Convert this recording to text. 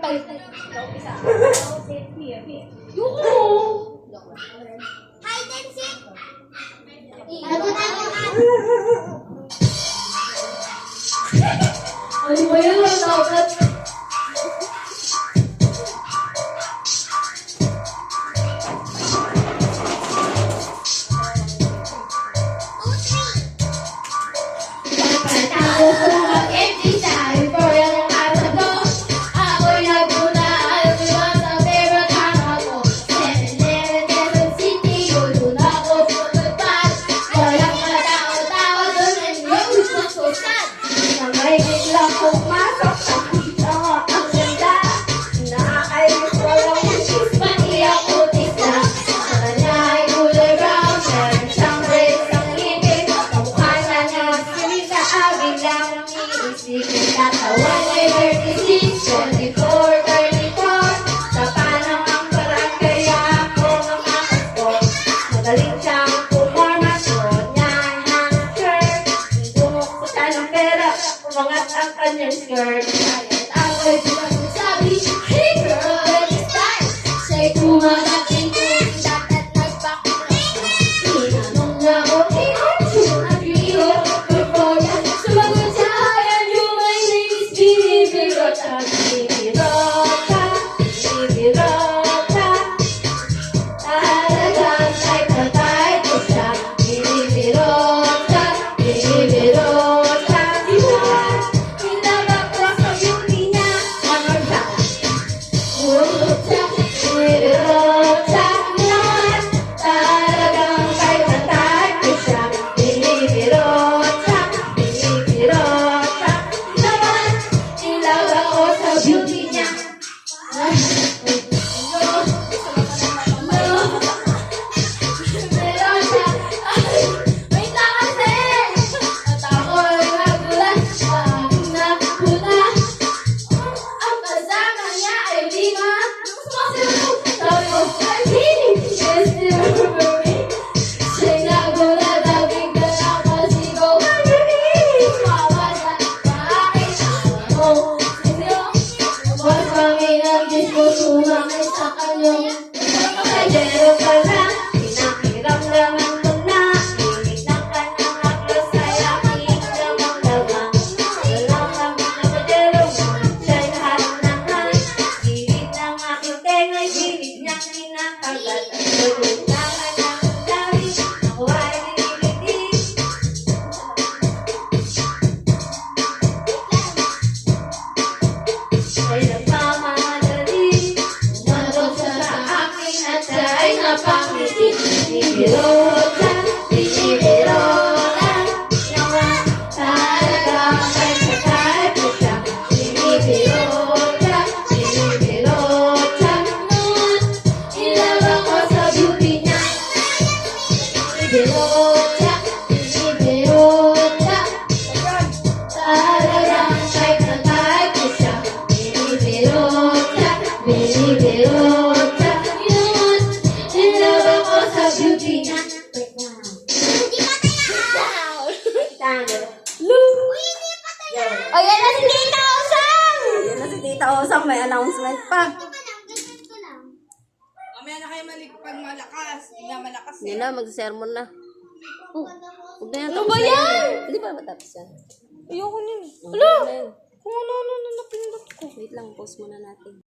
Hide and seek. Ano ba yun? Dapat. Ako kung mag-empty time for yung araw ko. Ako'y nagmuna, alam mo ba sa favorite hanga ko? 7-Eleven, Quezon City, doon ako pupunta. Walang matao-tao doon, and yung gusto ko sad. Na may biglang pumasok, nakita ko ang ganda. Nakakainis walang isip. Pati ako tisa, sa kanya ay kulay brown. Meron siyang braids ang ngipin, kamukha niya niya. Sinita, biglang iniisipin. Katawan ay 36, 24, 34. Sa panang ang parang kaya ako makakapot. Magaling siyang pumorma, suot niya ang hanging shirt. Dumukot siya ng pera, umangat ang kanyang skirt. Kahit ako'y bilang sabi, hey girl, it's time. Siya'y kumakating kung dapat nagpakita. Tinanong niya ako, hey, aren't you agree? Before yan, sumagot siya, hi, and you, my name is Billy Birota. Bibirota, bibirota. Talagang type na type ko siya. Binibirota, binibirota. Hinabak ko sa beauty niya. Ano siya? Burot siya, binibirota. Talagang type na type ko siya. Binibirota, binibirota. Hinabak ko sa beauty niya. Meron siya. Wait lang kasi. At ako'y nagulat. Aking nakula. Ang kasama niya ay lima. Sabi ko, I'm feeling yes, remember me. Siya'y nagulat. Bigla nakasigaw. Mama siya. Bakit ako? Mas kami nag-disco. Sumamay sa kanyang Pagkakajero ka lang, pinakiramdaman ko na. Inig ng kanyang haplos ay aking damang-damang. Walang kami na pajero, ngunit siya'y naharangan. Gilit ng aking tenga'y gilit niyang kinakagat. At pagod na kanyang dami, ako ay nililiti. Ay nagmamadali, Umabot siya sa akin at siya ay napangiti. binibirota, Binibirota, naman talagang type na type ko siya. Binibirota, binibirota, naman ilabang ko sa beauty niya. Binibirota, binibirota, talagang type na type ko siya. Binibirota, binibirota, naman ilabang ko sa beauty niya. O, yan na si Tita Osang! Yan na si Tita Osang, may announcement pa. Mamaya na kayo pag malakas. Hindi nga malakas. Hindi na, mag-sermon na. Oh, huwag na yan. Ano tapos ba na yan? Hindi pa matapos yan. Ayoko nun. Wala! Kung ano-ano na napindot ko. Wait lang, pause muna natin.